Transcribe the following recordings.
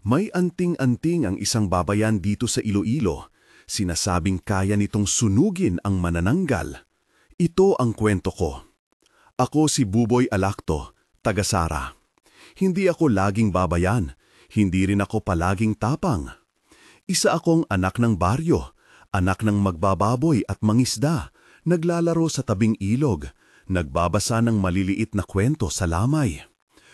May anting-anting ang isang babayan dito sa Iloilo. Sinasabing kaya nitong sunugin ang manananggal. Ito ang kwento ko. Ako si Buboy Alacto, taga Sara. Hindi ako laging babayan, hindi rin ako palaging tapang. Isa akong anak ng baryo, anak ng magbababoy at mangisda, naglalaro sa tabing ilog, nagbabasa ng maliliit na kwento sa lamay.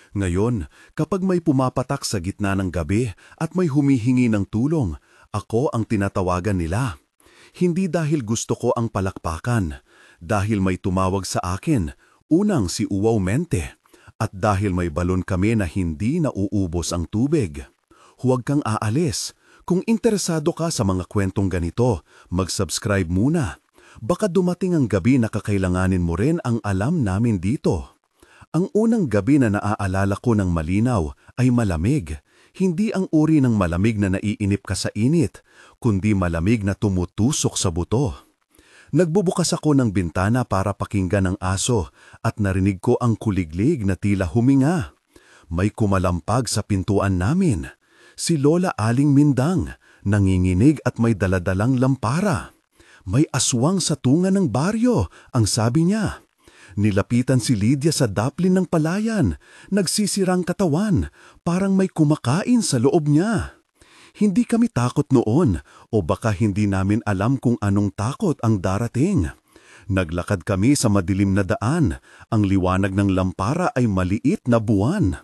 Ngayon, kapag may pumapatak sa gitna ng gabi at may humihingi ng tulong, ako ang tinatawagan nila. Hindi dahil gusto ko ang palakpakan, dahil may tumawag sa akin, unang si Uwaw Mente, at dahil may balon kami na hindi nauubos ang tubig. Huwag kang aalis. Kung interesado ka sa mga kwentong ganito, mag-subscribe muna. Baka dumating ang gabi na kakailanganin mo rin ang alam namin dito. Ang unang gabi na naaalala ko ng malinaw ay malamig. Hindi ang uri ng malamig na naiinip ka sa init, kundi malamig na tumutusok sa buto. Nagbubukas ako ng bintana para pakinggan ang aso at narinig ko ang kuliglig na tila huminga. May kumalampag sa pintuan namin. Si Lola Aling Mindang, nanginginig at may daladalang lampara. May aswang sa tunga ng baryo, ang sabi niya. Nilapitan si Lydia sa daplin ng palayan, nagsisirang katawan, parang may kumakain sa loob niya. Hindi kami takot noon, o baka hindi namin alam kung anong takot ang darating. Naglakad kami sa madilim na daan, ang liwanag ng lampara ay maliit na buwan.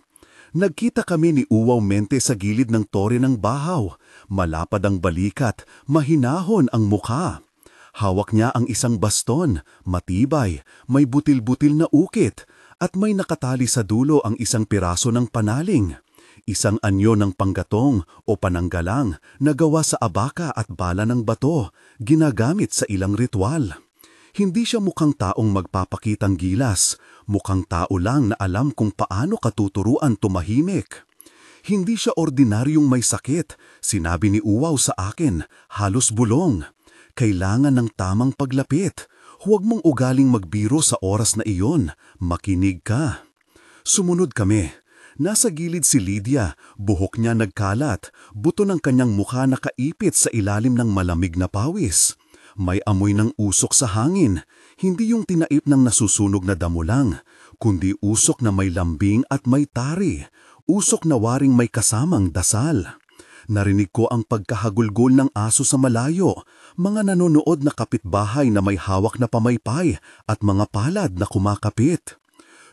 Nagkita kami ni Uwaw Mente sa gilid ng tore ng bahaw, malapad ang balikat, mahinahon ang mukha. Hawak niya ang isang baston, matibay, may butil-butil na ukit, at may nakatali sa dulo ang isang piraso ng panaling. Isang anyo ng panggatong o pananggalang na gawa sa abaka at bala ng bato, ginagamit sa ilang ritual. Hindi siya mukhang taong magpapakitang gilas, mukhang tao lang na alam kung paano katuturuan tumahimik. Hindi siya ordinaryong may sakit, sinabi ni Uwaw sa akin, halos bulong. Kailangan ng tamang paglapit. Huwag mong ugaling magbiro sa oras na iyon. Makinig ka. Sumunod kami. Nasa gilid si Lydia, buhok niya nagkalat, buto ng kanyang mukha nakaipit sa ilalim ng malamig na pawis. May amoy ng usok sa hangin, hindi yung tinaip ng nasusunog na damo lang, kundi usok na may lambing at may tari, usok na waring may kasamang dasal. Narinig ko ang pagkahagulgol ng aso sa malayo, mga nanonood na kapitbahay na may hawak na pamaypay at mga palad na kumakapit.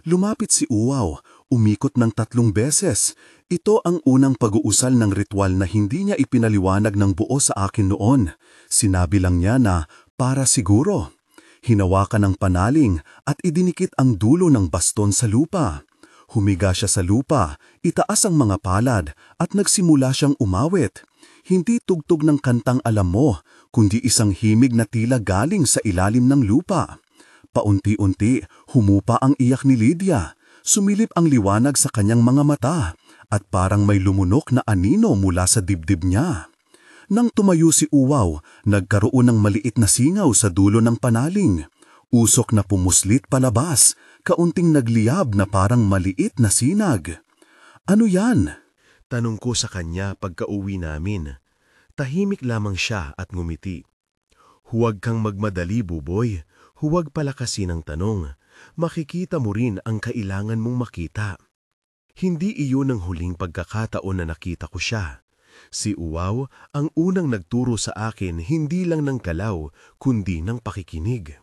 Lumapit si Uwaw, umikot ng 3 beses. Ito ang unang pag-uusal ng ritual na hindi niya ipinaliwanag ng buo sa akin noon. Sinabi lang niya na para siguro. Hinawakan ng panaling at idinikit ang dulo ng baston sa lupa. Humiga siya sa lupa, itaas ang mga palad at nagsimula siyang umawit. Hindi tugtog ng kantang alam mo, kundi isang himig na tila galing sa ilalim ng lupa. Paunti-unti, humupa ang iyak ni Lydia. Sumilip ang liwanag sa kanyang mga mata at parang may lumunok na anino mula sa dibdib niya. Nang tumayo si Uwaw, nagkaroon ng maliit na singaw sa dulo ng panaling. Usok na pumuslit palabas, kaunting nagliyab na parang maliit na sinag. Ano yan? Tanong ko sa kanya pagka-uwi namin. Tahimik lamang siya at ngumiti. Huwag kang magmadali, Buboy. Huwag palakasin ang tanong. Makikita mo rin ang kailangan mong makita. Hindi iyon ang huling pagkakataon na nakita ko siya. Si Uwaw ang unang nagturo sa akin hindi lang ng galaw, kundi ng pakikinig.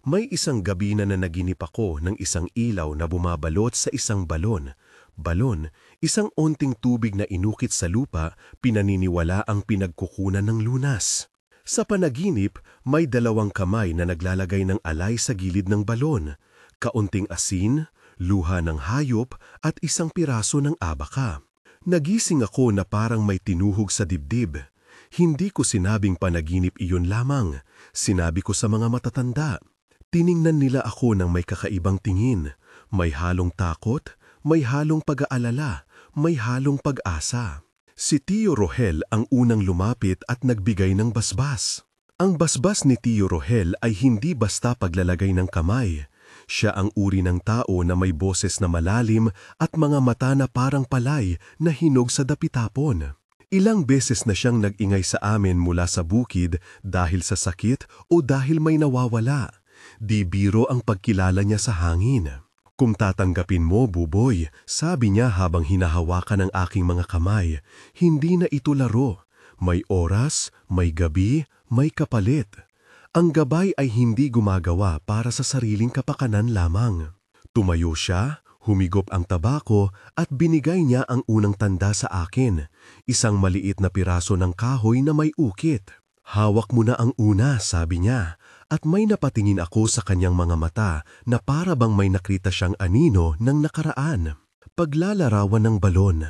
May isang gabi na nanaginip ako ng isang ilaw na bumabalot sa isang balon. Balon, isang onting tubig na inukit sa lupa, pinaniniwala ang pinagkukunan ng lunas. Sa panaginip, may 2 kamay na naglalagay ng alay sa gilid ng balon. Kaunting asin, luha ng hayop at isang piraso ng abaka. Nagising ako na parang may tinuhog sa dibdib. Hindi ko sinabing panaginip iyon lamang. Sinabi ko sa mga matatanda. Tiningnan nila ako ng may kakaibang tingin. May halong takot, may halong pag-aalala, may halong pag-asa. Si Tio Rohel ang unang lumapit at nagbigay ng basbas. Ang basbas ni Tio Rohel ay hindi basta paglalagay ng kamay. Siya ang uri ng tao na may boses na malalim at mga mata na parang palay na hinog sa dapitapon. Ilang beses na siyang nag-ingay sa amin mula sa bukid dahil sa sakit o dahil may nawawala. Di biro ang pagkilala niya sa hangin. Kung tatanggapin mo, Buboy, sabi niya habang hinahawakan ang aking mga kamay, hindi na ito laro. May oras, may gabi, may kapalit. Ang gabay ay hindi gumagawa para sa sariling kapakanan lamang. Tumayo siya, humigop ang tabako at binigay niya ang unang tanda sa akin, isang maliit na piraso ng kahoy na may ukit. Hawak mo na ang una, sabi niya, at may napatingin ako sa kanyang mga mata na para bang may nakita siyang anino ng nakaraan. Paglalarawan ng balon.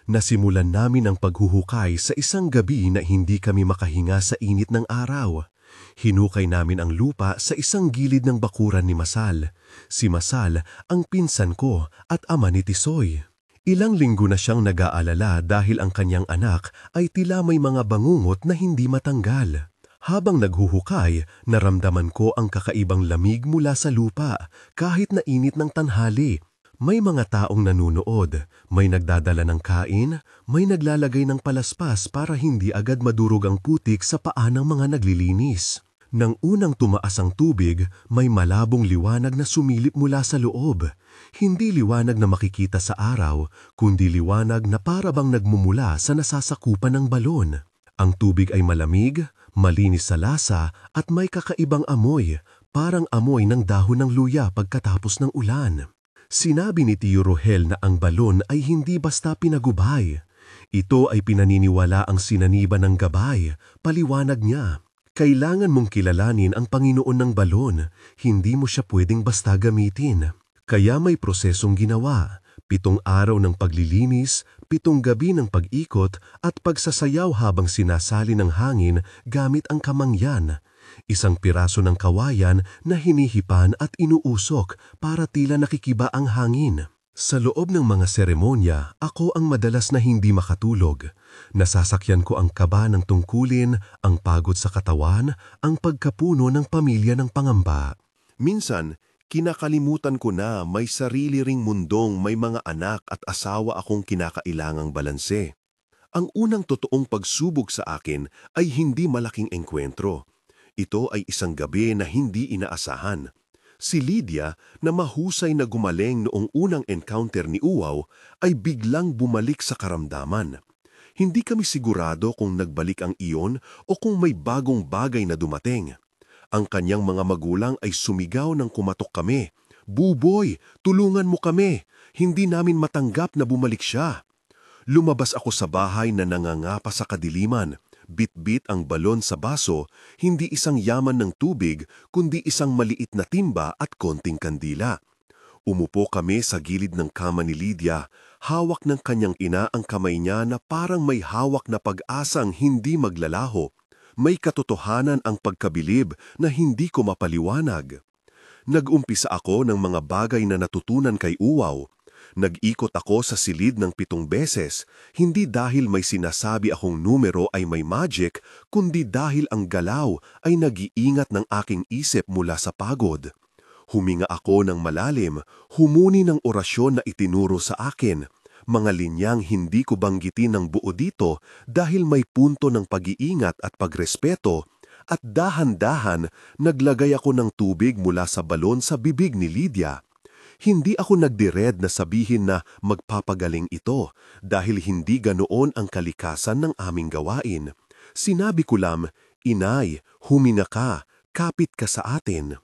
Nasimulan namin ang paghuhukay sa isang gabi na hindi kami makahinga sa init ng araw. Hinukay namin ang lupa sa isang gilid ng bakuran ni Masal. Si Masal ang pinsan ko at ama ni Tisoy. Ilang linggo na siyang nag-aalala dahil ang kanyang anak ay tila may mga bangungot na hindi matanggal. Habang naghuhukay, naramdaman ko ang kakaibang lamig mula sa lupa kahit na init ng tanghali. May mga taong nanunood, may nagdadala ng kain, may naglalagay ng palaspas para hindi agad madurog ang putik sa paa ng mga naglilinis. Nang unang tumaas ang tubig, may malabong liwanag na sumilip mula sa loob. Hindi liwanag na makikita sa araw, kundi liwanag na para bang nagmumula sa nasasakupan ng balon. Ang tubig ay malamig, malinis sa lasa at may kakaibang amoy, parang amoy ng dahon ng luya pagkatapos ng ulan. Sinabi ni Tio Rohel na ang balon ay hindi basta pinagubay. Ito ay pinaniniwala ang sinaniba ng gabay, paliwanag niya. Kailangan mong kilalanin ang Panginoon ng balon, hindi mo siya pwedeng basta gamitin. Kaya may prosesong ginawa, 7 araw ng paglilinis, 7 gabi ng pag-ikot at pagsasayaw habang sinasali ng hangin gamit ang kamangyan. Isang piraso ng kawayan na hinihipan at inuusok para tila nakikiba ang hangin. Sa loob ng mga seremonya, ako ang madalas na hindi makatulog. Nasasakyan ko ang kaba ng tungkulin, ang pagod sa katawan, ang pagkapuno ng pamilya ng pangamba. Minsan, kinakalimutan ko na may sarili ring mundong may mga anak at asawa akong kinakailangang balanse. Ang unang totoong pagsubok sa akin ay hindi malaking engkwentro. Ito ay isang gabi na hindi inaasahan. Si Lydia na mahusay na gumaling noong unang encounter ni Uwaw ay biglang bumalik sa karamdaman. Hindi kami sigurado kung nagbalik ang iyon o kung may bagong bagay na dumating. Ang kanyang mga magulang ay sumigaw nang kumatok kami. "Buboy, tulungan mo kami! Hindi namin matanggap na bumalik siya." Lumabas ako sa bahay na nangangapa sa kadiliman. Bit-bit ang balon sa baso, hindi isang yaman ng tubig, kundi isang maliit na timba at konting kandila. Umupo kami sa gilid ng kama ni Lydia. Hawak ng kanyang ina ang kamay niya na parang may hawak na pag-asang hindi maglalaho. May katotohanan ang pagkabilib na hindi ko mapaliwanag. Nag-umpisa ako ng mga bagay na natutunan kay Uwaw. Nag-ikot ako sa silid ng 7 beses, hindi dahil may sinasabi akong numero ay may magic, kundi dahil ang galaw ay nag-iingat ng aking isip mula sa pagod. Huminga ako ng malalim, humuni ng orasyon na itinuro sa akin, mga linyang hindi ko banggitin ng buo dito dahil may punto ng pag-iingat at pagrespeto, at dahan-dahan naglagay ako ng tubig mula sa balon sa bibig ni Lydia. Hindi ako nagdired na sabihin na magpapagaling ito dahil hindi ganoon ang kalikasan ng aming gawain. Sinabi ko lang, "Inay, huminga ka, kapit ka sa atin."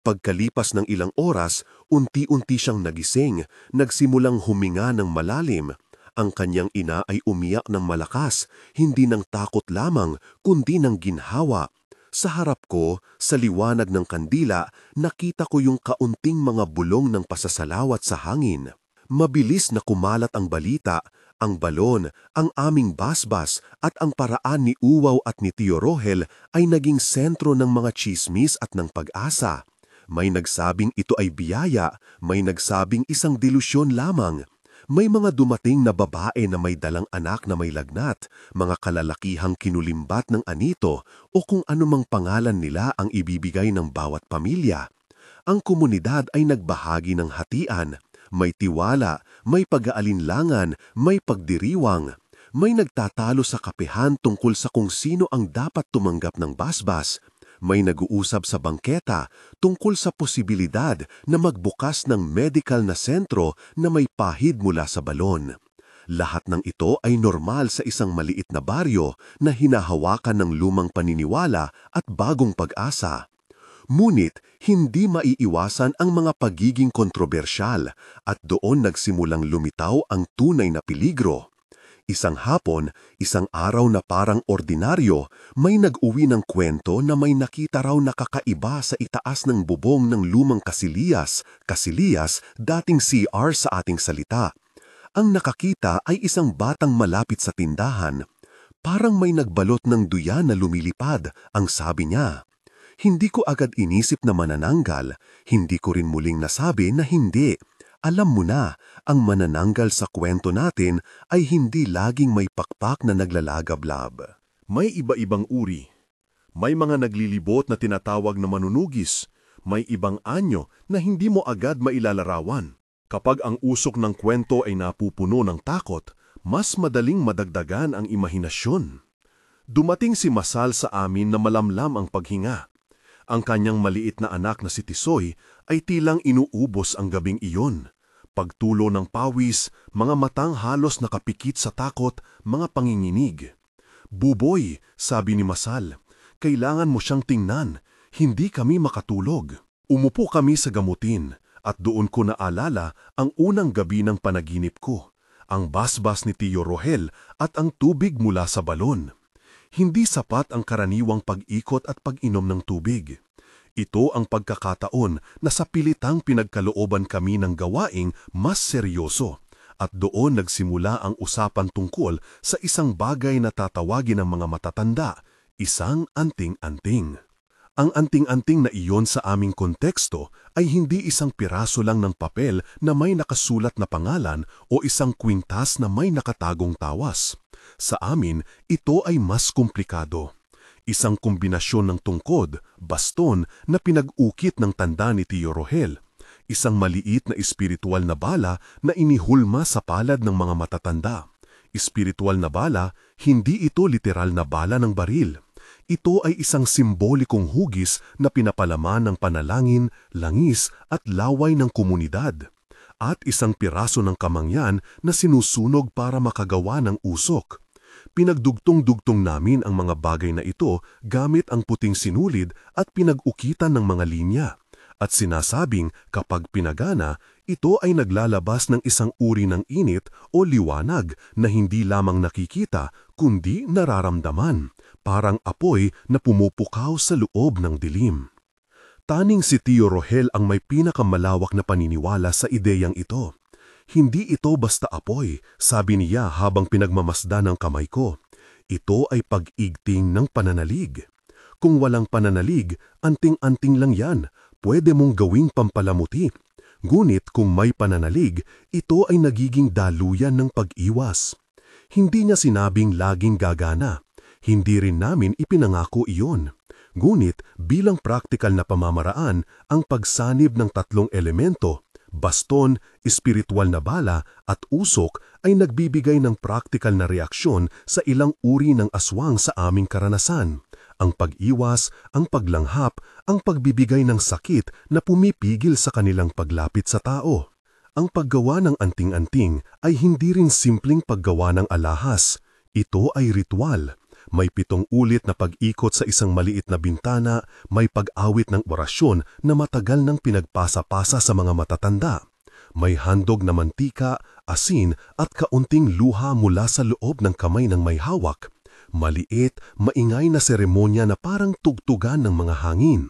Pagkalipas ng ilang oras, unti-unti siyang nagising, nagsimulang huminga ng malalim. Ang kanyang ina ay umiyak ng malakas, hindi ng takot lamang, kundi ng ginhawa. Sa harap ko, sa liwanag ng kandila, nakita ko yung kaunting mga bulong ng pasasalawat sa hangin. Mabilis na kumalat ang balita, ang balon, ang aming basbas at ang paraan ni Uwaw at ni Tio Rohel ay naging sentro ng mga tsismis at ng pag-asa. May nagsabing ito ay biyaya, may nagsabing isang delusyon lamang. May mga dumating na babae na may dalang anak na may lagnat, mga kalalakihang kinulimbat ng anito o kung anumang pangalan nila ang ibibigay ng bawat pamilya. Ang komunidad ay nagbahagi ng hatian. May tiwala, may pag-aalinlangan, may pagdiriwang. May nagtatalo sa kapehan tungkol sa kung sino ang dapat tumanggap ng basbas. May nag-uusap sa bangketa tungkol sa posibilidad na magbukas ng medical na sentro na may pahid mula sa balon. Lahat ng ito ay normal sa isang maliit na baryo na hinahawakan ng lumang paniniwala at bagong pag-asa. Ngunit hindi maiiwasan ang mga pagiging kontrobersyal at doon nagsimulang lumitaw ang tunay na peligro. Isang hapon, isang araw na parang ordinaryo, may nag-uwi ng kwento na may nakita raw na kakaiba sa itaas ng bubong ng lumang kasiliyas, dating CR sa ating salita. Ang nakakita ay isang batang malapit sa tindahan. Parang may nagbalot ng duya na lumilipad, ang sabi niya. Hindi ko agad inisip na manananggal, hindi ko rin muling nasabi na hindi. Alam mo na, ang manananggal sa kwento natin ay hindi laging may pakpak na naglalagablab. May iba-ibang uri. May mga naglilibot na tinatawag na manunugis. May ibang anyo na hindi mo agad mailalarawan. Kapag ang usok ng kwento ay napupuno ng takot, mas madaling madagdagan ang imahinasyon. Dumating si Masal sa amin na malamlam ang paghinga. Ang kanyang maliit na anak na si Tisoy ay tilang inuubos ang gabing iyon. Pagtulo ng pawis, mga matang halos nakapikit sa takot, mga panginginig. "Buboy," sabi ni Masal, "kailangan mo siyang tingnan. Hindi kami makatulog." Umupo kami sa gamutin at doon ko naalala ang unang gabi ng panaginip ko, ang basbas ni Tio Rohel at ang tubig mula sa balon. Hindi sapat ang karaniwang pag-ikot at pag-inom ng tubig. Ito ang pagkakataon na sa pilitang pinagkalooban kami ng gawaing mas seryoso at doon nagsimula ang usapan tungkol sa isang bagay na tatawagin ng mga matatanda, isang anting-anting. Ang anting-anting na iyon sa aming konteksto ay hindi isang piraso lang ng papel na may nakasulat na pangalan o isang kwintas na may nakatagong tawas. Sa amin, ito ay mas komplikado. Isang kombinasyon ng tungkod, baston na pinag-ukit ng tanda ni Tio Rohel. Isang maliit na espiritual na bala na inihulma sa palad ng mga matatanda. Espiritual na bala, hindi ito literal na bala ng baril. Ito ay isang simbolikong hugis na pinapalaman ng panalangin, langis at laway ng komunidad. At isang piraso ng kamangyan na sinusunog para makagawa ng usok. Pinagdugtong-dugtong namin ang mga bagay na ito gamit ang puting sinulid at pinag-ukitan ng mga linya. At sinasabing kapag pinagana, ito ay naglalabas ng isang uri ng init o liwanag na hindi lamang nakikita kundi nararamdaman, parang apoy na pumupukaw sa loob ng dilim. Taning si Tio Rohel ang may pinakamalawak na paniniwala sa ideyang ito. Hindi ito basta apoy, sabi niya habang pinagmamasda ng kamay ko. Ito ay pag-igting ng pananalig. Kung walang pananalig, anting-anting lang yan. Pwede mong gawing pampalamuti. Ngunit kung may pananalig, ito ay nagiging daluyan ng pag-iwas. Hindi niya sinabing laging gagana. Hindi rin namin ipinangako iyon. Ngunit bilang praktikal na pamamaraan, ang pagsanib ng tatlong elemento, baston, espiritual na bala at usok ay nagbibigay ng praktikal na reaksyon sa ilang uri ng aswang sa aming karanasan. Ang pag-iwas, ang paglanghap, ang pagbibigay ng sakit na pumipigil sa kanilang paglapit sa tao. Ang paggawa ng anting-anting ay hindi rin simpleng paggawa ng alahas. Ito ay ritual. May 7 ulit na pag-ikot sa isang maliit na bintana, may pag-awit ng orasyon na matagal nang pinagpasa-pasa sa mga matatanda. May handog na mantika, asin at kaunting luha mula sa loob ng kamay ng may hawak. Maliit, maingay na seremonya na parang tugtugan ng mga hangin.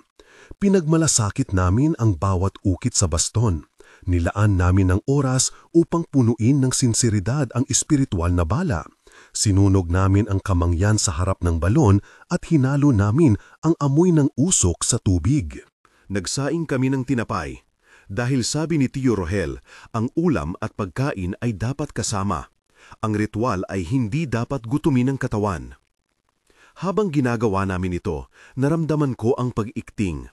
Pinagmalasakit namin ang bawat ukit sa baston. Nilaan namin ang oras upang punuin ng sinseridad ang espiritual na bala. Sinunog namin ang kamangyan sa harap ng balon at hinalo namin ang amoy ng usok sa tubig. Nagsaing kami ng tinapay. Dahil sabi ni Tio Rohel, ang ulam at pagkain ay dapat kasama. Ang ritual ay hindi dapat gutumin ng katawan. Habang ginagawa namin ito, naramdaman ko ang pag-ikting.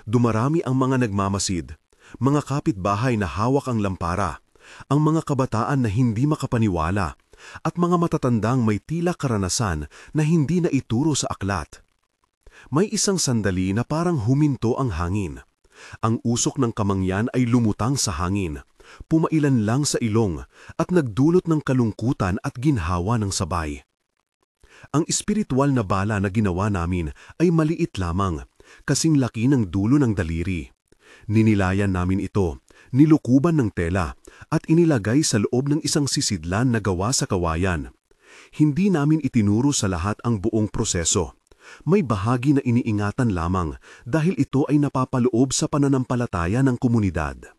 Dumarami ang mga nagmamasid, mga kapitbahay na hawak ang lampara, ang mga kabataan na hindi makapaniwala, at mga matatandang may tila karanasan na hindi na ituro sa aklat. May isang sandali na parang huminto ang hangin. Ang usok ng kamangyan ay lumutang sa hangin, pumailan lang sa ilong at nagdulot ng kalungkutan at ginhawa ng sabay. Ang espiritual na bala na ginawa namin ay maliit lamang, kasing laki ng dulo ng daliri. Ninilayan namin ito, nilukuban ng tela, at inilagay sa loob ng isang sisidlan na gawa sa kawayan. Hindi namin itinuro sa lahat ang buong proseso. May bahagi na iniingatan lamang dahil ito ay napapaloob sa pananampalataya ng komunidad.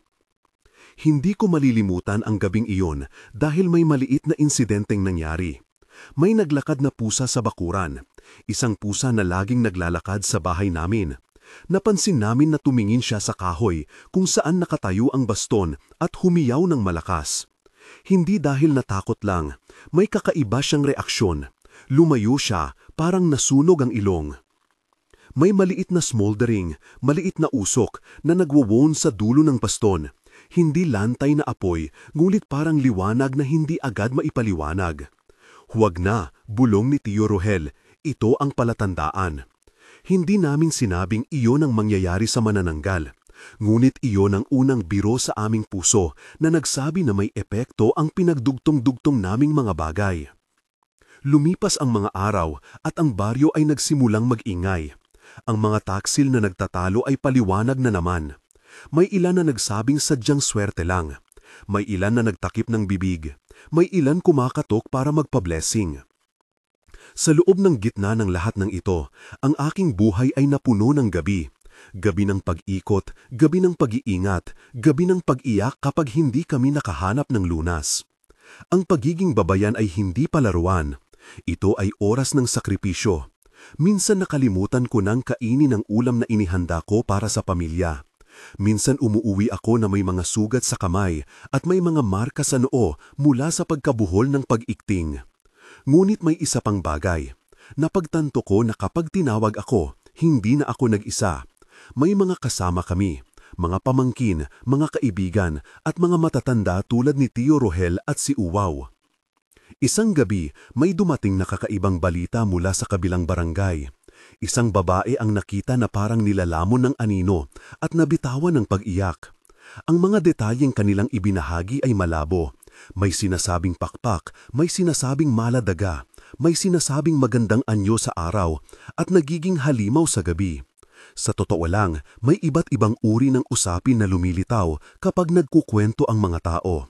Hindi ko malilimutan ang gabing iyon dahil may maliit na insidenteng nangyari. May naglakad na pusa sa bakuran, isang pusa na laging naglalakad sa bahay namin. Napansin namin na tumingin siya sa kahoy kung saan nakatayo ang baston at humiyaw ng malakas. Hindi dahil natakot lang, may kakaiba siyang reaksyon. Lumayo siya, parang nasunog ang ilong. May maliit na smoldering, maliit na usok na nagwawon sa dulo ng baston. Hindi lantay na apoy, ngunit parang liwanag na hindi agad maipaliwanag. Huwag na, bulong ni Tio Rohel, ito ang palatandaan. Hindi namin sinabing iyon ang mangyayari sa manananggal. Ngunit iyon ang unang biro sa aming puso na nagsabi na may epekto ang pinagdugtong-dugtong naming mga bagay. Lumipas ang mga araw at ang baryo ay nagsimulang mag-ingay. Ang mga taksil na nagtatalo ay paliwanag na naman. May ilan na nagsabing sadyang swerte lang. May ilan na nagtakip ng bibig. May ilan kumakatok para magpa-blessing. Sa loob ng gitna ng lahat ng ito, ang aking buhay ay napuno ng gabi. Gabi ng pag-ikot, gabi ng pag-iingat, gabi ng pag-iyak kapag hindi kami nakahanap ng lunas. Ang pagiging babayan ay hindi palaruan. Ito ay oras ng sakripisyo. Minsan nakalimutan ko nang kainin ang ulam na inihanda ko para sa pamilya. Minsan umuuwi ako na may mga sugat sa kamay at may mga marka sa noo mula sa pagkabuhol ng pag-ikting. Ngunit may isa pang bagay. Napagtanto ko na kapag tinawag ako, hindi na ako nag-isa. May mga kasama kami, mga pamangkin, mga kaibigan at mga matatanda tulad ni Tio Rohel at si Uwaw. Isang gabi, may dumating na kakaibang balita mula sa kabilang barangay. Isang babae ang nakita na parang nilalamon ng anino at nabitawan ng pag-iyak. Ang mga detalyeng kanilang ibinahagi ay malabo. May sinasabing pakpak, may sinasabing maladaga, may sinasabing magandang anyo sa araw at nagiging halimaw sa gabi. Sa totoo lang, may iba't ibang uri ng usapin na lumilitaw kapag nagkukwento ang mga tao.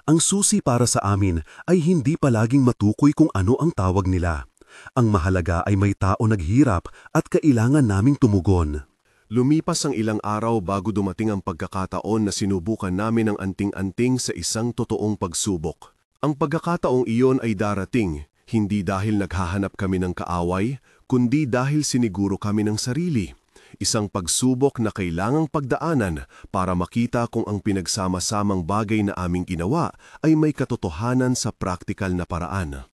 Ang susi para sa amin ay hindi palaging matukoy kung ano ang tawag nila. Ang mahalaga ay may tao naghirap at kailangan naming tumugon. Lumipas ang ilang araw bago dumating ang pagkakataon na sinubukan namin ang anting-anting sa isang totoong pagsubok. Ang pagkakataong iyon ay darating, hindi dahil naghahanap kami ng kaaway, kundi dahil siniguro kami ng sarili. Isang pagsubok na kailangang pagdaanan para makita kung ang pinagsama-samang bagay na aming ginawa ay may katotohanan sa praktikal na paraan.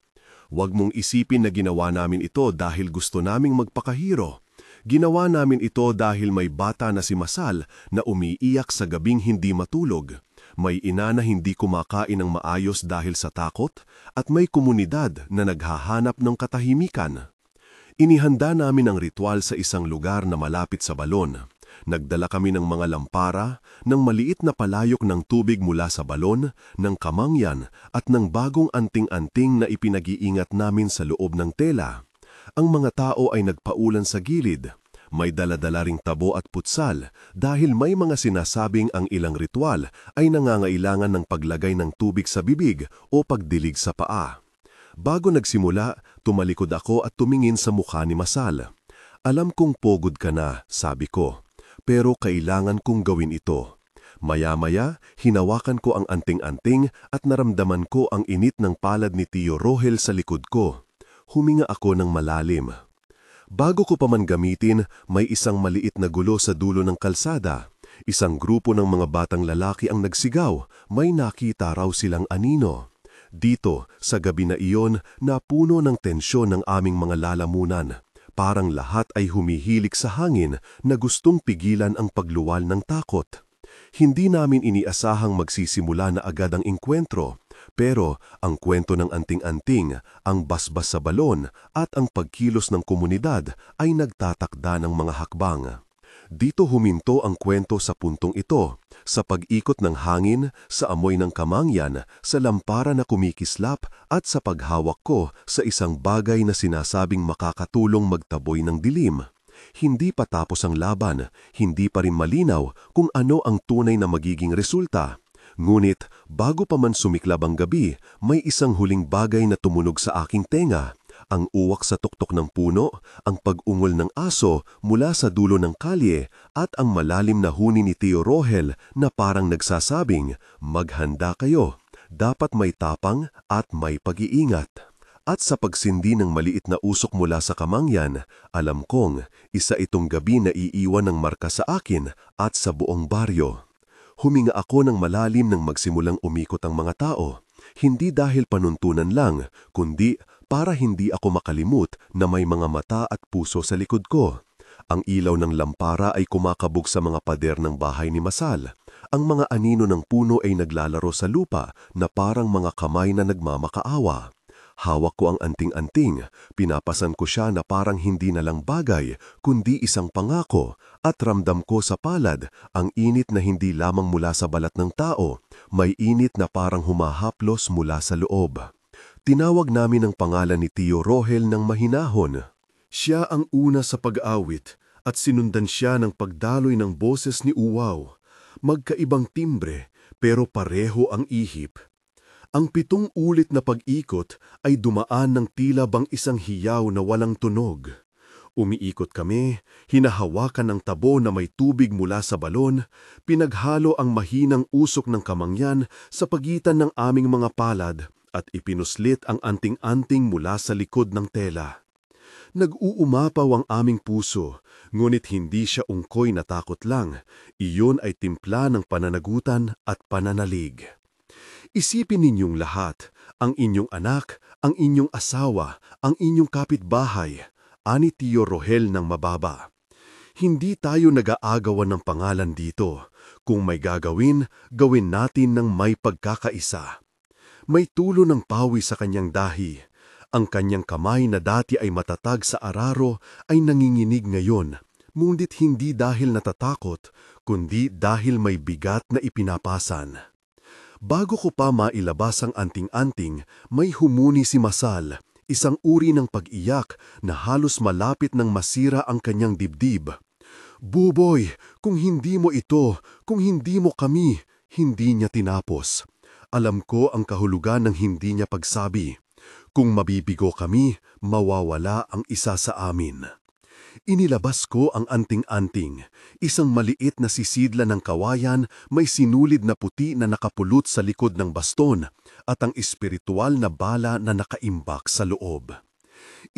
Huwag mong isipin na ginawa namin ito dahil gusto naming magpakahiro. Ginawa namin ito dahil may bata na si Masal na umiiyak sa gabing hindi matulog. May ina na hindi kumakain ng maayos dahil sa takot at may komunidad na naghahanap ng katahimikan. Inihanda namin ang ritual sa isang lugar na malapit sa balon. Nagdala kami ng mga lampara, ng maliit na palayok ng tubig mula sa balon, ng kamangyan at ng bagong anting-anting na ipinag-iingat namin sa loob ng tela. Ang mga tao ay nagpaulan sa gilid. May dala-dala ring tabo at putsal dahil may mga sinasabing ang ilang ritual ay nangangailangan ng paglagay ng tubig sa bibig o pagdilig sa paa. Bago nagsimula, tumalikod ako at tumingin sa mukha ni Masal. Alam kong pogod ka na, sabi ko, pero kailangan kong gawin ito. Maya-maya, hinawakan ko ang anting-anting at naramdaman ko ang init ng palad ni Tio Rohel sa likod ko. Huminga ako ng malalim. Bago ko pa man gamitin, may isang maliit na gulo sa dulo ng kalsada. Isang grupo ng mga batang lalaki ang nagsigaw, may nakita raw silang anino. Dito, sa gabi na iyon, napuno ng tensyon ng aming mga lalamunan. Parang lahat ay humihilik sa hangin na gustong pigilan ang pagluwal ng takot. Hindi namin iniasahang magsisimula na agad ang engkwentro, pero ang kwento ng anting-anting, ang basbas sa balon at ang pagkilos ng komunidad ay nagtatakda ng mga hakbang. Dito huminto ang kwento sa puntong ito, sa pag-ikot ng hangin, sa amoy ng kamangyan, sa lampara na kumikislap at sa paghawak ko sa isang bagay na sinasabing makakatulong magtaboy ng dilim. Hindi pa tapos ang laban, hindi pa rin malinaw kung ano ang tunay na magiging resulta. Ngunit bago pa man sumiklab ang gabi, may isang huling bagay na tumunog sa aking tenga. Ang uwak sa tuktok ng puno, ang pag-ungol ng aso mula sa dulo ng kalye at ang malalim na huni ni Tio Rohel na parang nagsasabing, "Maghanda kayo, dapat may tapang at may pag-iingat." At sa pagsindi ng maliit na usok mula sa kamangyan, alam kong isa itong gabi na iiwan ng marka sa akin at sa buong baryo. Huminga ako ng malalim nang magsimulang umikot ang mga tao. Hindi dahil panuntunan lang, kundi para hindi ako makalimut na may mga mata at puso sa likod ko. Ang ilaw ng lampara ay kumakabog sa mga pader ng bahay ni Masal. Ang mga anino ng puno ay naglalaro sa lupa na parang mga kamay na nagmamakaawa. Hawak ko ang anting-anting, pinapasan ko siya na parang hindi na lang bagay, kundi isang pangako, at ramdam ko sa palad ang init na hindi lamang mula sa balat ng tao, may init na parang humahaplos mula sa loob. Tinawag namin ang pangalan ni Tio Rohel ng mahinahon. Siya ang una sa pag-awit at sinundan siya ng pagdaloy ng boses ni Uwaw. Magkaibang timbre pero pareho ang ihip. Ang 7 ulit na pag-ikot ay dumaan ng tila bang isang hiyaw na walang tunog. Umiikot kami, hinahawakan ang tabo na may tubig mula sa balon, pinaghalo ang mahinang usok ng kamangyan sa pagitan ng aming mga palad at ipinuslit ang anting-anting mula sa likod ng tela. Nag-uumapaw ang aming puso, ngunit hindi siya ungkoy na takot lang, iyon ay timpla ng pananagutan at pananalig. Isipin ninyong lahat, ang inyong anak, ang inyong asawa, ang inyong kapitbahay, ani Tio Rohel ng mababa. Hindi tayo nag-aagawan ng pangalan dito. Kung may gagawin, gawin natin ng may pagkakaisa. May tulo ng pawi sa kanyang dahi. Ang kanyang kamay na dati ay matatag sa araro ay nanginginig ngayon, ngunit hindi dahil natatakot, kundi dahil may bigat na ipinapasan. Bago ko pa mailabas ang anting-anting, may humuni si Masal, isang uri ng pag-iyak na halos malapit ng masira ang kanyang dibdib. "Buboy, kung hindi mo ito, kung hindi mo kami," hindi niya tinapos. Alam ko ang kahulugan ng hindi niya pagsabi. Kung mabibigo kami, mawawala ang isa sa amin. Inilabas ko ang anting-anting, isang maliit na sisidla ng kawayan may sinulid na puti na nakapulot sa likod ng baston at ang espiritual na bala na nakaimbak sa loob.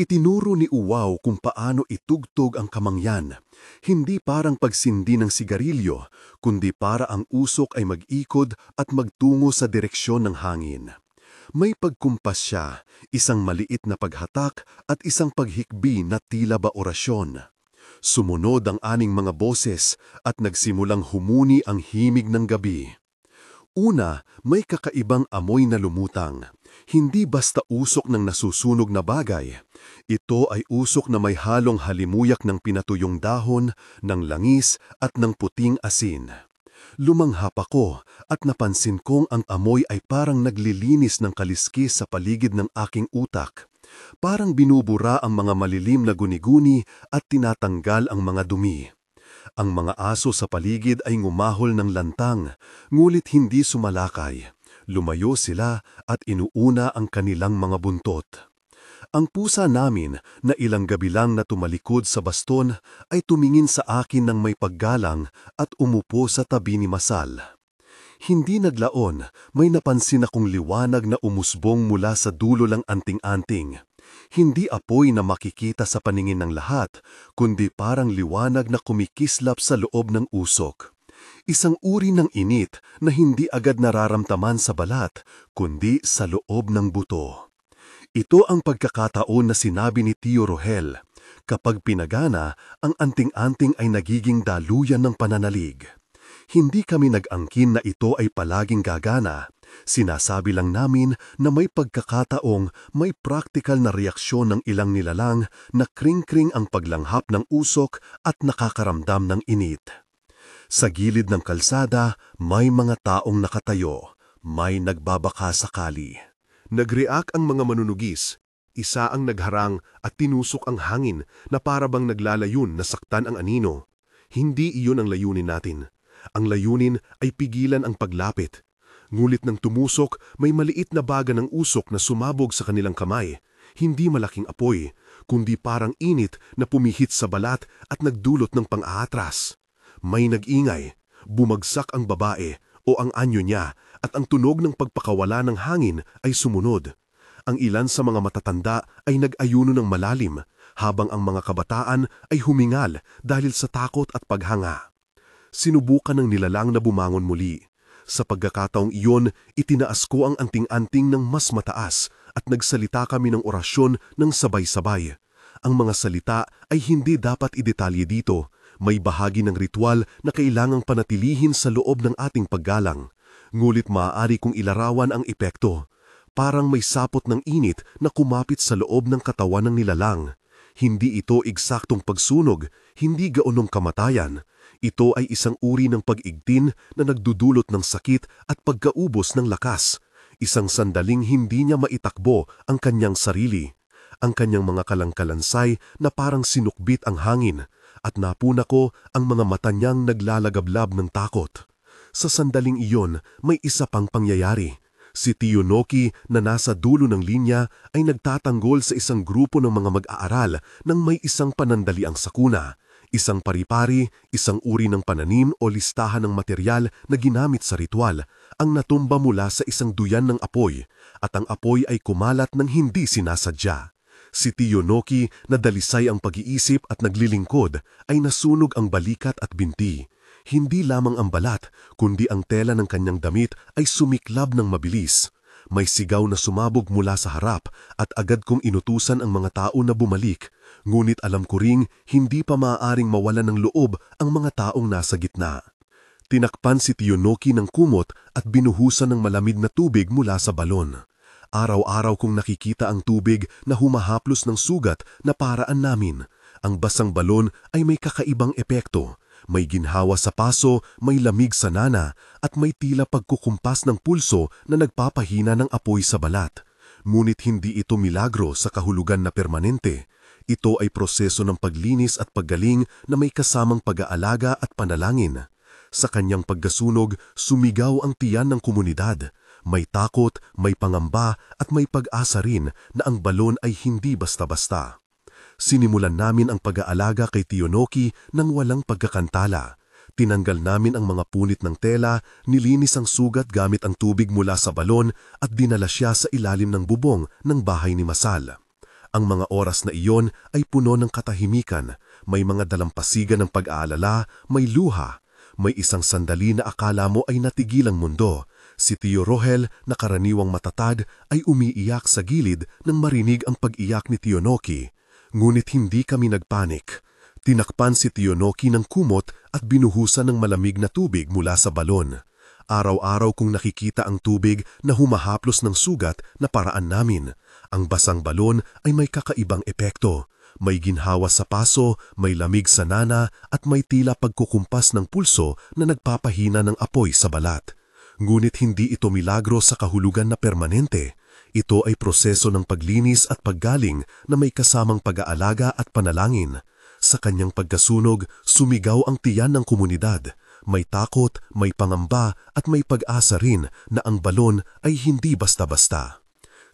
Itinuro ni Uwaw kung paano itugtog ang kamangyan, hindi parang pagsindi ng sigarilyo, kundi para ang usok ay mag-ikod at magtungo sa direksyon ng hangin. May pagkumpas siya, isang maliit na paghatak at isang paghikbi na tila ba orasyon. Sumunod ang aning mga boses at nagsimulang humuni ang himig ng gabi. Una, may kakaibang amoy na lumutang. Hindi basta usok ng nasusunog na bagay. Ito ay usok na may halong halimuyak ng pinatuyong dahon, ng langis at ng puting asin. Lumanghap ako at napansin kong ang amoy ay parang naglilinis ng kaliskis sa paligid ng aking utak. Parang binubura ang mga malilim na guni-guni at tinatanggal ang mga dumi. Ang mga aso sa paligid ay ngumahol ng lantang, ngulit hindi sumalakay. Lumayo sila at inuuna ang kanilang mga buntot. Ang pusa namin na ilang gabi lang na tumalikod sa baston ay tumingin sa akin ng may paggalang at umupo sa tabi ni Masal. Hindi naglaon, may napansin akong liwanag na umusbong mula sa dulo ng anting-anting. Hindi apoy na makikita sa paningin ng lahat, kundi parang liwanag na kumikislap sa loob ng usok. Isang uri ng init na hindi agad nararamdaman sa balat, kundi sa loob ng buto. Ito ang pagkakataon na sinabi ni Tio Rohel, Kapag pinagana, ang anting-anting ay nagiging daluyan ng pananalig. Hindi kami nag-angkin na ito ay palaging gagana. Sinasabi lang namin na may pagkakataong may praktikal na reaksyon ng ilang nilalang na kring-kring ang paglanghap ng usok at nakakaramdam ng init. Sa gilid ng kalsada, may mga taong nakatayo, may nagbabaka sakali. Nag-react ang mga manunugis. Isa ang nagharang at tinusok ang hangin na parabang naglalayon na saktan ang anino. Hindi iyon ang layunin natin. Ang layunin ay pigilan ang paglapit. Ngulit ng tumusok, may maliit na baga ng usok na sumabog sa kanilang kamay. Hindi malaking apoy, kundi parang init na pumihit sa balat at nagdulot ng pang-aatras. May nag-ingay, bumagsak ang babae o ang anyo niya at ang tunog ng pagpakawala ng hangin ay sumunod. Ang ilan sa mga matatanda ay nag-ayuno ng malalim, habang ang mga kabataan ay humingal dahil sa takot at paghanga. Sinubukan ng nilalang na bumangon muli. Sa pagkakataong iyon, itinaas ko ang anting-anting ng mas mataas at nagsalita kami ng orasyon ng sabay-sabay. Ang mga salita ay hindi dapat idetalye dito. May bahagi ng ritual na kailangang panatilihin sa loob ng ating paggalang. Ngulit maaari kong ilarawan ang epekto. Parang may sapot ng init na kumapit sa loob ng katawan ng nilalang. Hindi ito eksaktong pagsunog, hindi gaonong kamatayan. Ito ay isang uri ng pag-igtin na nagdudulot ng sakit at pagkaubos ng lakas. Isang sandaling hindi niya maitakbo ang kanyang sarili. Ang kanyang mga kalangkalansay na parang sinukbit ang hangin at napuna ko ang mga mata niyang naglalagablab ng takot. Sa sandaling iyon, may isa pang pangyayari. Si Tiyonoki na nasa dulo ng linya ay nagtatanggol sa isang grupo ng mga mag-aaral nang may isang panandaliang sakuna, isang pari-pari, isang uri ng pananim o listahan ng material na ginamit sa ritual, ang natumba mula sa isang duyan ng apoy, at ang apoy ay kumalat ng hindi sinasadya. Si Tiyonoki na dalisay ang pag-iisip at naglilingkod ay nasunog ang balikat at binti. Hindi lamang ang balat, kundi ang tela ng kanyang damit ay sumiklab ng mabilis. May sigaw na sumabog mula sa harap at agad kong inutusan ang mga tao na bumalik. Ngunit alam ko ring hindi pa maaaring mawala ng loob ang mga taong nasa gitna. Tinakpan si Tiyonoki ng kumot at binuhusan ng malamig na tubig mula sa balon. Araw-araw kong nakikita ang tubig na humahaplos ng sugat na paraan namin. Ang basang balon ay may kakaibang epekto. May ginhawa sa paso, may lamig sa nana, at may tila pagkukumpas ng pulso na nagpapahina ng apoy sa balat. Ngunit hindi ito milagro sa kahulugan na permanente. Ito ay proseso ng paglinis at paggaling na may kasamang pag-aalaga at panalangin. Sa kanyang pagkasunog, sumigaw ang tiyan ng komunidad. May takot, may pangamba, at may pag-asa rin na ang balon ay hindi basta-basta. Sinimulan namin ang pag-aalaga kay Tiyonoki nang walang pagkakantala. Tinanggal namin ang mga punit ng tela, nilinis ang sugat gamit ang tubig mula sa balon at dinala siya sa ilalim ng bubong ng bahay ni Masal. Ang mga oras na iyon ay puno ng katahimikan, may mga dalampasigan ng pag-aalala, may luha. May isang sandali na akala mo ay natigil ang mundo. Si Tio Rohel na karaniwang matatag ay umiiyak sa gilid nang marinig ang pag-iyak ni Tiyonoki. Ngunit hindi kami nagpanik. Tinakpan si Tiyonoki ng kumot at binuhusan ng malamig na tubig mula sa balon. Araw-araw kong nakikita ang tubig na humahaplos ng sugat na paraan namin. Ang basang balon ay may kakaibang epekto. May ginhawa sa paso, may lamig sa nana at may tila pagkukumpas ng pulso na nagpapahina ng apoy sa balat. Ngunit hindi ito milagro sa kahulugan na permanente. Ito ay proseso ng paglinis at paggaling na may kasamang pag-aalaga at panalangin. Sa kanyang pagkasunog, sumigaw ang tiyan ng komunidad. May takot, may pangamba at may pag-asa rin na ang balon ay hindi basta-basta.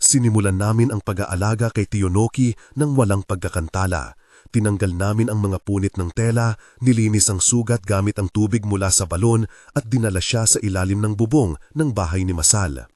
Sinimulan namin ang pag-aalaga kay Tiyonoki nang walang pagkakantala. Tinanggal namin ang mga punit ng tela, nilinis ang sugat gamit ang tubig mula sa balon at dinala siya sa ilalim ng bubong ng bahay ni Masal.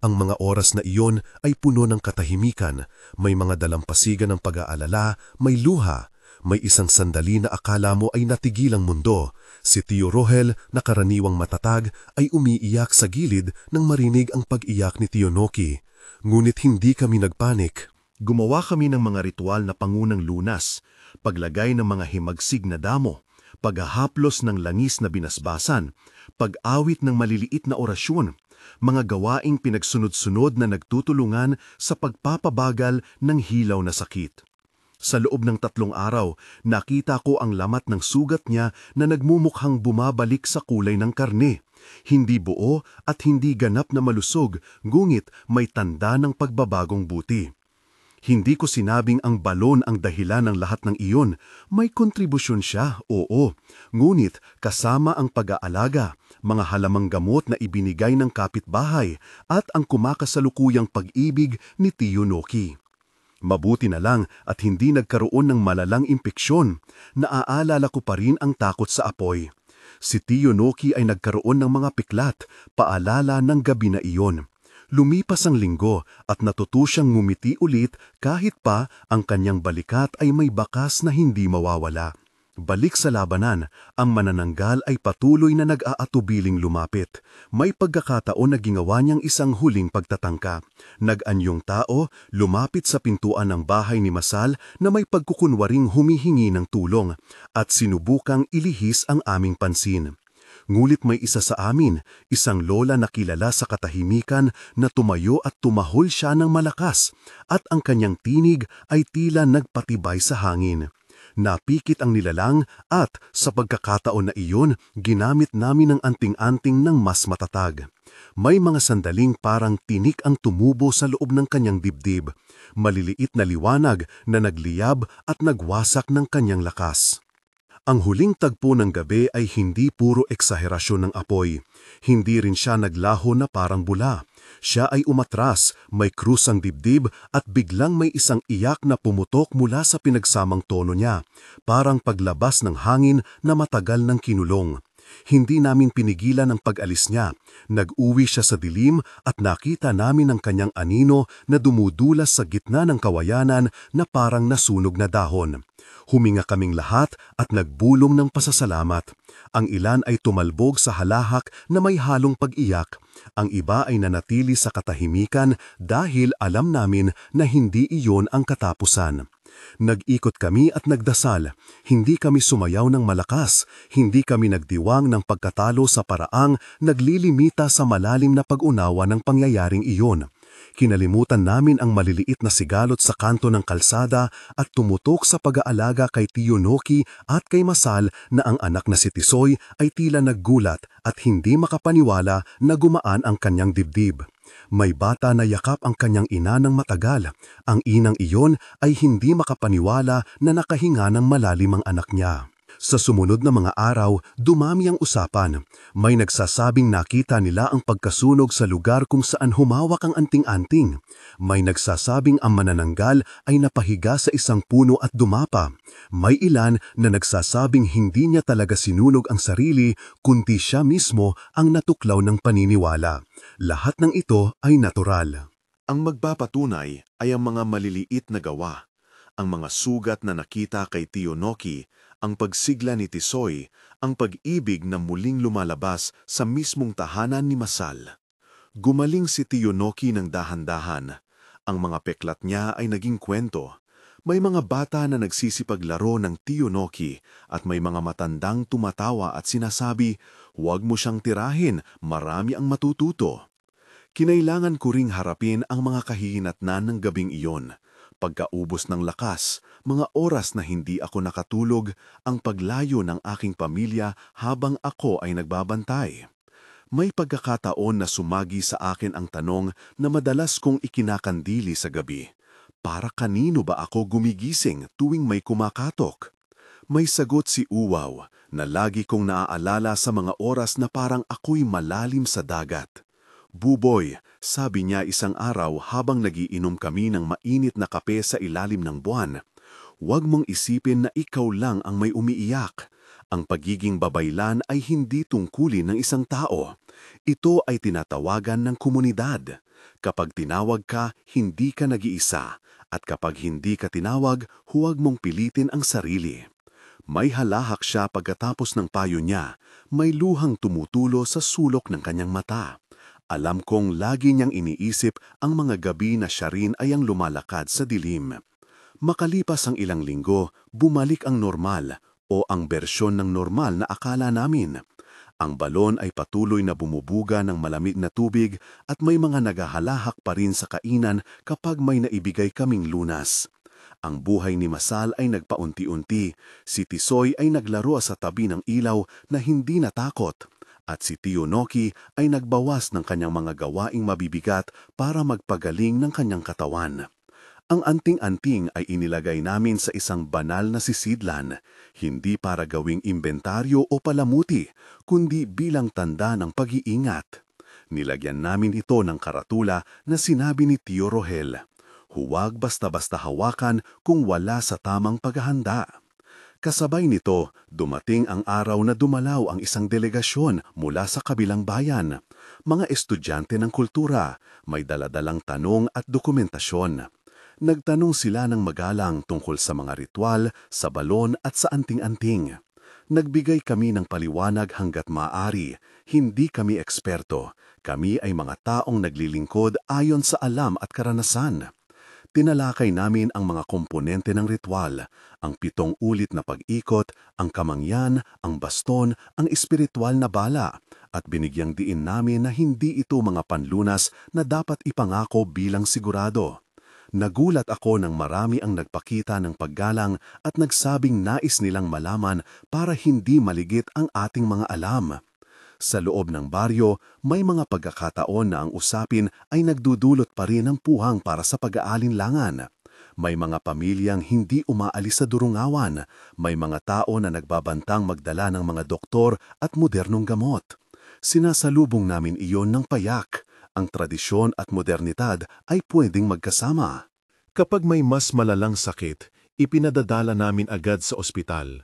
Ang mga oras na iyon ay puno ng katahimikan, may mga dalampasigan ng pag-aalala, may luha, may isang sandali na akala mo ay natigil ang mundo. Si Tio Rohel na karaniwang matatag ay umiiyak sa gilid nang marinig ang pag-iyak ni Tiyonoki. Ngunit hindi kami nagpanik. Gumawa kami ng mga ritual na pangunang lunas, paglagay ng mga himagsig na damo, paghahaplos ng langis na binasbasan, pag-awit ng maliliit na orasyon, mga gawaing pinagsunod-sunod na nagtutulungan sa pagpapabagal ng hilaw na sakit. Sa loob ng 3 araw, nakita ko ang lamat ng sugat niya na nagmumukhang bumabalik sa kulay ng karne. Hindi buo at hindi ganap na malusog, ngunit may tanda ng pagbabagong buti. Hindi ko sinabing ang balon ang dahilan ng lahat ng iyon. May kontribusyon siya, oo. Ngunit kasama ang pag-aalaga, mga halamang gamot na ibinigay ng kapitbahay at ang kumakasalukuyang pag-ibig ni Tio Noki. Mabuti na lang at hindi nagkaroon ng malalang impeksyon. Naaalala ko pa rin ang takot sa apoy. Si Tio Noki ay nagkaroon ng mga piklat, paalala ng gabi na iyon. Lumipas ang linggo at natuto siyang ngumiti ulit kahit pa ang kanyang balikat ay may bakas na hindi mawawala. Balik sa labanan, ang manananggal ay patuloy na nag-aatubiling lumapit. May pagkakataon na ginawa niyang isang huling pagtatangka. Nag-anyong tao, lumapit sa pintuan ng bahay ni Masal na may pagkukunwaring humihingi ng tulong at sinubukang ilihis ang aming pansin. Ngulit may isa sa amin, isang lola na kilala sa katahimikan na tumayo at tumahol siya ng malakas at ang kanyang tinig ay tila nagpatibay sa hangin. Napikit ang nilalang at sa pagkakataon na iyon, ginamit namin ang anting-anting ng mas matatag. May mga sandaling parang tinik ang tumubo sa loob ng kanyang dibdib, maliliit na liwanag na nagliyab at nagwasak ng kanyang lakas. Ang huling tagpo ng gabi ay hindi puro eksaherasyon ng apoy. Hindi rin siya naglaho na parang bula. Siya ay umatras, may krus ang dibdib at biglang may isang iyak na pumutok mula sa pinagsamang tono niya, parang paglabas ng hangin na matagal ng kinulong. Hindi namin pinigilan ang pag-alis niya. Nag-uwi siya sa dilim at nakita namin ang kanyang anino na dumudulas sa gitna ng kawayanan na parang nasunog na dahon. Huminga kaming lahat at nagbulong ng pasasalamat. Ang ilan ay tumalbog sa halahak na may halong pag-iyak. Ang iba ay nanatili sa katahimikan dahil alam namin na hindi iyon ang katapusan. Nag-ikot kami at nagdasal. Hindi kami sumayaw ng malakas. Hindi kami nagdiwang ng pagkatalo sa paraang naglilimita sa malalim na pag-unawa ng pangyayaring iyon. Kinalimutan namin ang maliliit na sigalot sa kanto ng kalsada at tumutok sa pag-aalaga kay Tio Noki at kay Masal na ang anak na si Tisoy ay tila naggulat at hindi makapaniwala na gumaan ang kanyang dibdib. May bata na yakap ang kanyang ina ng matagal. Ang inang iyon ay hindi makapaniwala na nakahinga ng malalim ang anak niya. Sa sumunod na mga araw, dumami ang usapan. May nagsasabing nakita nila ang pagkasunog sa lugar kung saan humawak ang anting-anting. May nagsasabing ang manananggal ay napahiga sa isang puno at dumapa. May ilan na nagsasabing hindi niya talaga sinunog ang sarili, kundi siya mismo ang natuklaw ng paniniwala. Lahat ng ito ay natural. Ang magpapatunay ay ang mga maliliit na gawa. Ang mga sugat na nakita kay Tio Noki, ang pagsigla ni Tisoy, ang pag-ibig na muling lumalabas sa mismong tahanan ni Masal. Gumaling si Tio Noki ng dahan-dahan. Ang mga peklat niya ay naging kwento. May mga bata na nagsisipaglaro ng Tio Noki at may mga matandang tumatawa at sinasabi, "Huwag mo siyang tirahin, marami ang matututo." Kinailangan ko ring harapin ang mga kahihinatnan ng gabing iyon. Pagkaubos ng lakas, mga oras na hindi ako nakatulog, ang paglayo ng aking pamilya habang ako ay nagbabantay. May pagkakataon na sumagi sa akin ang tanong na madalas kong ikinakandili sa gabi. Para kanino ba ako gumigising tuwing may kumakatok? May sagot si Uwaw na lagi kong naaalala sa mga oras na parang ako'y malalim sa dagat. "Buboy," sabi niya isang araw habang nagiinom kami ng mainit na kape sa ilalim ng buwan, "huwag mong isipin na ikaw lang ang may umiiyak. Ang pagiging babaylan ay hindi tungkulin ng isang tao. Ito ay tinatawagan ng komunidad. Kapag tinawag ka, hindi ka nag-iisa. At kapag hindi ka tinawag, huwag mong pilitin ang sarili." May halahak siya pagkatapos ng payo niya, may luhang tumutulo sa sulok ng kanyang mata. Alam kong lagi niyang iniisip ang mga gabi na siya rin ay ang lumalakad sa dilim. Makalipas ang ilang linggo, bumalik ang normal o ang bersyon ng normal na akala namin. Ang balon ay patuloy na bumubuga ng malamig na tubig at may mga nagahalahak pa rin sa kainan kapag may naibigay kaming lunas. Ang buhay ni Masal ay nagpaunti-unti. Si Tisoy ay naglaro sa tabi ng ilaw na hindi natakot. At si Tio Noki ay nagbawas ng kanyang mga gawaing mabibigat para magpagaling ng kanyang katawan. Ang anting-anting ay inilagay namin sa isang banal na sisidlan, hindi para gawing inventaryo o palamuti, kundi bilang tanda ng pag-iingat. Nilagyan namin ito ng karatula na sinabi ni Tio Rohel, "Huwag basta-basta hawakan kung wala sa tamang paghahanda." Kasabay nito, dumating ang araw na dumalaw ang isang delegasyon mula sa kabilang bayan. Mga estudyante ng kultura, may daladalang tanong at dokumentasyon. Nagtanong sila ng magalang tungkol sa mga ritual, sa balon at sa anting-anting. Nagbigay kami ng paliwanag hanggat maaari. Hindi kami eksperto. Kami ay mga taong naglilingkod ayon sa alam at karanasan. Tinalakay namin ang mga komponente ng ritual, ang 7 ulit na pag-ikot, ang kamangyan, ang baston, ang espiritual na bala, at binigyang diin namin na hindi ito mga panlunas na dapat ipangako bilang sigurado. Nagulat ako nang marami ang nagpakita ng paggalang at nagsabing nais nilang malaman para hindi maligit ang ating mga alam. Sa loob ng baryo, may mga pagkakataon na ang usapin ay nagdudulot pa rin ng puhang para sa pag-aalinlangan. May mga pamilyang hindi umaalis sa durungawan. May mga tao na nagbabantang magdala ng mga doktor at modernong gamot. Sinasalubong namin iyon ng payak. Ang tradisyon at modernidad ay pwedeng magkasama. Kapag may mas malalang sakit, ipinadadala namin agad sa ospital.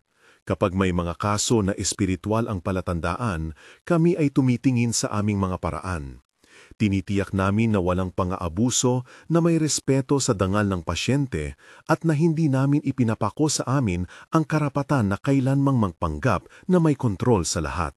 Kapag may mga kaso na espiritual ang palatandaan, kami ay tumitingin sa aming mga paraan. Tinitiyak namin na walang pang-aabuso, na may respeto sa dangal ng pasyente, at na hindi namin ipinapako sa amin ang karapatan na kailanmang magpanggap na may kontrol sa lahat.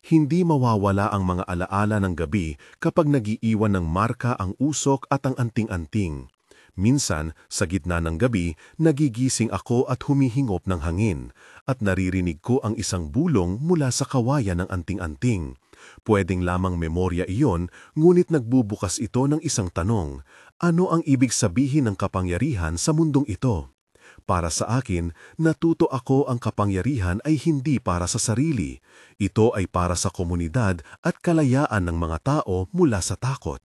Hindi mawawala ang mga alaala ng gabi kapag nagiiwan ng marka ang usok at ang anting-anting. Minsan, sa gitna ng gabi, nagigising ako at humihingop ng hangin, at naririnig ko ang isang bulong mula sa kawayan ng anting-anting. Pwedeng lamang memorya iyon, ngunit nagbubukas ito ng isang tanong: ano ang ibig sabihin ng kapangyarihan sa mundong ito? Para sa akin, natuto ako ang kapangyarihan ay hindi para sa sarili. Ito ay para sa komunidad at kalayaan ng mga tao mula sa takot.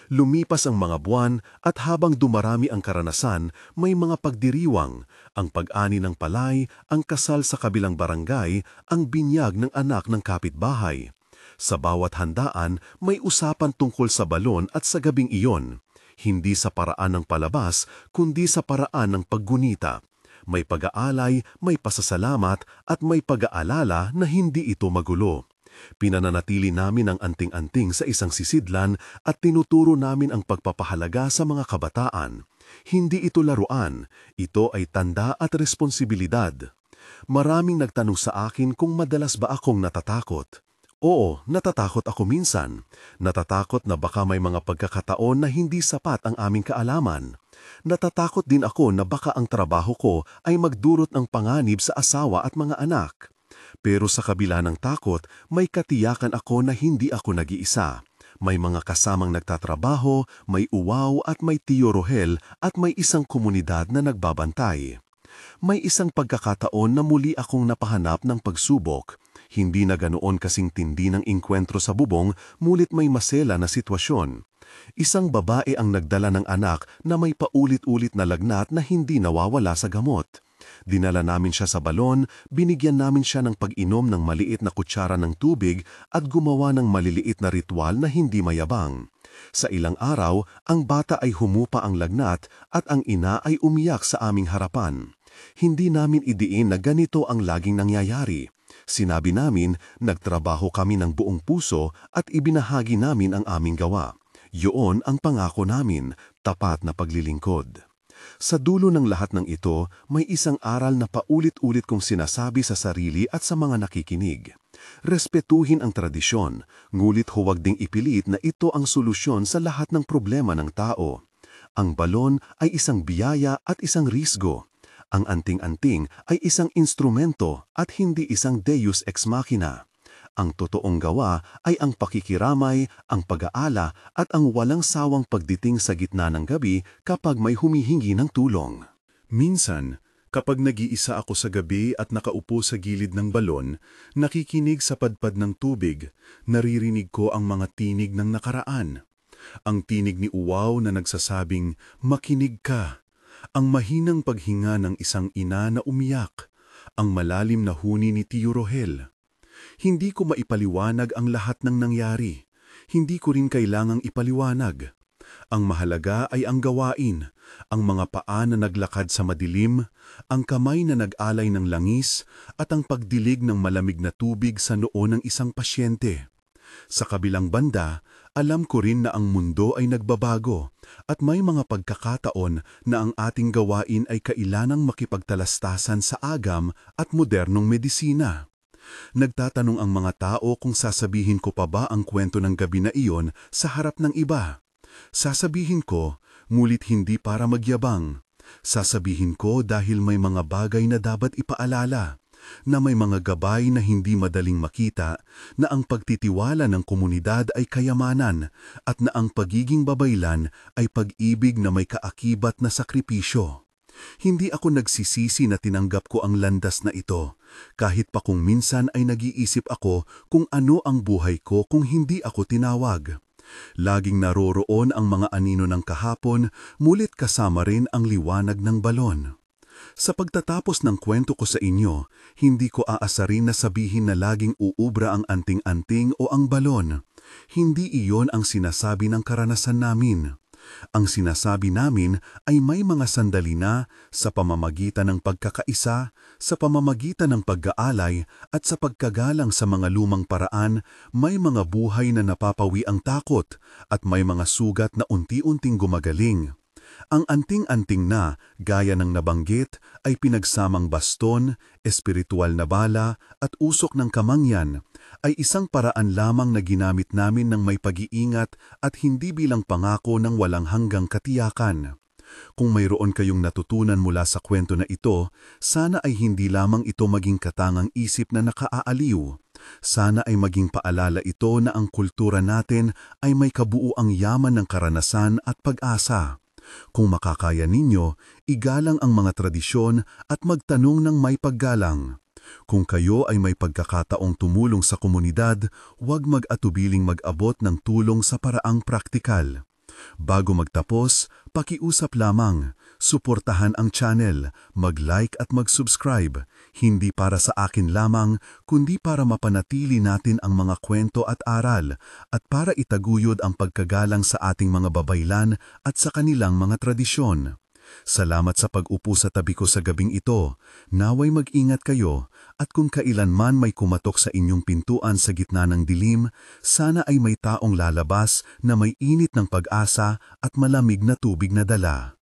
Lumipas ang mga buwan at habang dumarami ang karanasan, may mga pagdiriwang, ang pag-ani ng palay, ang kasal sa kabilang barangay, ang binyag ng anak ng kapitbahay. Sa bawat handaan, may usapan tungkol sa balon at sa gabing iyon. Hindi sa paraan ng palabas, kundi sa paraan ng paggunita. May pag-aalay, may pasasalamat, at may pag-aalala na hindi ito magulo. Pinananatili namin ang anting-anting sa isang sisidlan at tinuturo namin ang pagpapahalaga sa mga kabataan. Hindi ito laruan, ito ay tanda at responsibilidad. Maraming nagtanong sa akin kung madalas ba akong natatakot. Oo, natatakot ako minsan. Natatakot na baka may mga pagkakataon na hindi sapat ang aming kaalaman. Natatakot din ako na baka ang trabaho ko ay magdulot ng panganib sa asawa at mga anak. Pero sa kabila ng takot, may katiyakan ako na hindi ako nag-iisa. May mga kasamang nagtatrabaho, may uwaw at may Tio Rohel at may isang komunidad na nagbabantay. May isang pagkakataon na muli akong napahanap ng pagsubok. Hindi na ganoon kasing tindi ng inkwentro sa bubong, mulit may masela na sitwasyon. Isang babae ang nagdala ng anak na may paulit-ulit na lagnat na hindi nawawala sa gamot. Dinala namin siya sa balon, binigyan namin siya ng pag-inom ng maliit na kutsara ng tubig at gumawa ng maliliit na ritual na hindi mayabang. Sa ilang araw, ang bata ay humupa ang lagnat at ang ina ay umiyak sa aming harapan. Hindi namin idiin na ganito ang laging nangyayari. Sinabi namin, nagtrabaho kami ng buong puso at ibinahagi namin ang aming gawa. Yun ang pangako namin, tapat na paglilingkod. Sa dulo ng lahat ng ito, may isang aral na paulit-ulit kong sinasabi sa sarili at sa mga nakikinig. Respetuhin ang tradisyon, ngulit huwag ding ipilit na ito ang solusyon sa lahat ng problema ng tao. Ang balon ay isang biyaya at isang risgo. Ang anting-anting ay isang instrumento at hindi isang deus ex machina. Ang totoong gawa ay ang pakikiramay, ang pag-aala at ang walang sawang pagditing sa gitna ng gabi kapag may humihingi ng tulong. Minsan, kapag nag-iisa ako sa gabi at nakaupo sa gilid ng balon, nakikinig sa padpad ng tubig, naririnig ko ang mga tinig ng nakaraan. Ang tinig ni Uwaw na nagsasabing, "Makinig ka." Ang mahinang paghinga ng isang ina na umiyak. Ang malalim na huni ni Tio Rohel. Hindi ko maipaliwanag ang lahat ng nangyari. Hindi ko rin kailangang ipaliwanag. Ang mahalaga ay ang gawain, ang mga paa na naglakad sa madilim, ang kamay na nag-alay ng langis, at ang pagdilig ng malamig na tubig sa noo ng isang pasyente. Sa kabilang banda, alam ko rin na ang mundo ay nagbabago at may mga pagkakataon na ang ating gawain ay kailanang makipagtalastasan sa agam at modernong medisina. Nagtatanong ang mga tao kung sasabihin ko pa ba ang kwento ng gabi na iyon sa harap ng iba. Sasabihin ko, ngulit hindi para magyabang. Sasabihin ko dahil may mga bagay na dapat ipaalala, na may mga gabay na hindi madaling makita, na ang pagtitiwala ng komunidad ay kayamanan, at na ang pagiging babaylan ay pag-ibig na may kaakibat na sakripisyo. Hindi ako nagsisisi na tinanggap ko ang landas na ito, kahit pa kung minsan ay nag-iisip ako kung ano ang buhay ko kung hindi ako tinawag. Laging naroroon ang mga anino ng kahapon, mulit kasama rin ang liwanag ng balon. Sa pagtatapos ng kwento ko sa inyo, hindi ko aasarin na sabihin na laging uubra ang anting-anting o ang balon. Hindi iyon ang sinasabi ng karanasan namin. Ang sinasabi namin ay may mga sandali na sa pamamagitan ng pagkakaisa, sa pamamagitan ng pag-aalay at sa pagkagalang sa mga lumang paraan, may mga buhay na napapawi ang takot at may mga sugat na unti-unting gumagaling. Ang anting-anting na, gaya ng nabanggit, ay pinagsamang baston, espiritual na bala at usok ng kamangyan, ay isang paraan lamang na ginamit namin ng may pag-iingat at hindi bilang pangako ng walang hanggang katiyakan. Kung mayroon kayong natutunan mula sa kwento na ito, sana ay hindi lamang ito maging katangang isip na nakaaaliw. Sana ay maging paalala ito na ang kultura natin ay may kabuuang yaman ng karanasan at pag-asa. Kung makakaya ninyo, igalang ang mga tradisyon at magtanong ng may paggalang. Kung kayo ay may pagkakataong tumulong sa komunidad, huwag mag-atubiling mag-abot ng tulong sa paraang praktikal. Bago magtapos, pakiusap lamang, suportahan ang channel, mag-like at mag-subscribe, hindi para sa akin lamang, kundi para mapanatili natin ang mga kwento at aral, at para itaguyod ang pagkagalang sa ating mga babaylan at sa kanilang mga tradisyon. Salamat sa pag-upo sa tabi ko sa gabing ito. Naway mag-ingat kayo, at kung kailanman may kumatok sa inyong pintuan sa gitna ng dilim, sana ay may taong lalabas na may init ng pag-asa at malamig na tubig na dala.